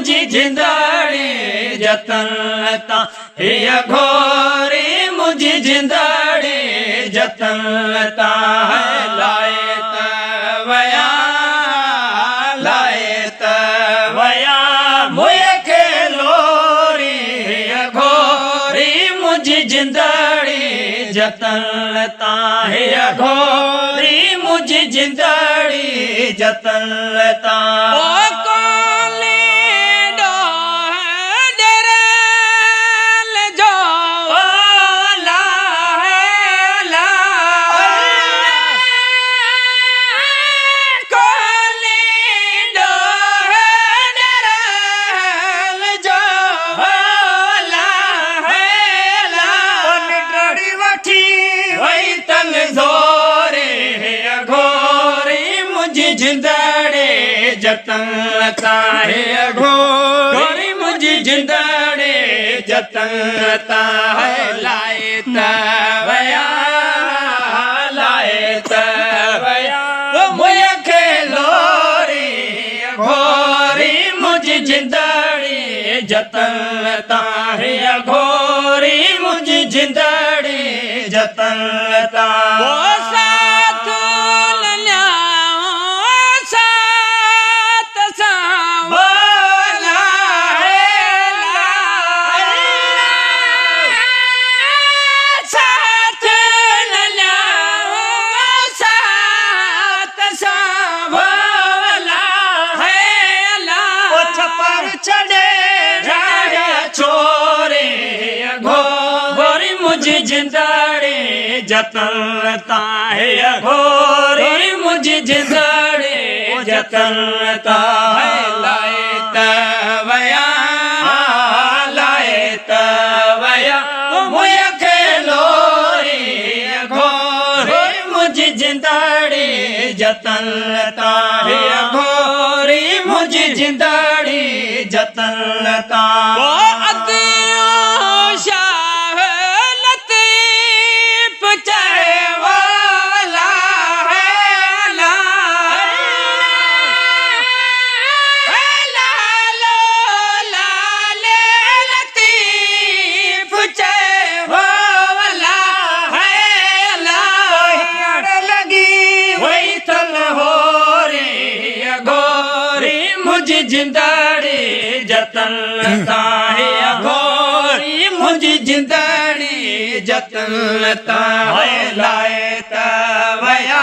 मुझी जिंदड़ी जतन ता हे घोरी मुझी जिंदड़ी जतन ता है लाए तवया मुए के लोरी घोरी मुझी जिंदड़ी जतन ता है घोरी मुझी जिंदड़ी जतन ता जिंदड़ी जतन ता है घोरी मुझी जिंदड़ी जतन ता है लाए तवया मुए के लोरी घोरी मुझी जिंदड़ी जतन ता है घोरी मुझी जिंदड़ी जतन ता छोरे घोरी मुझी जिंदड़ी जतन ता है घोरी मुझी जिंदड़ी जतन ता है लाए तवया मुए के लोरी घोरी मुझी जिंदड़ी जतन ता है घोरी मुझी जिंदड़ी जतन ता जिंदड़ी जतन ता है घोरी मुझी जिंदड़ी जतन ता है लाए तवया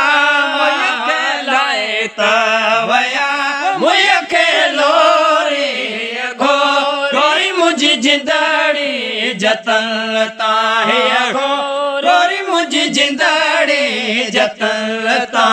मुए के लोरी घोरी मुझी जिंदड़ी जतन ता है घोरी मुझी जिंदड़ी जतन ता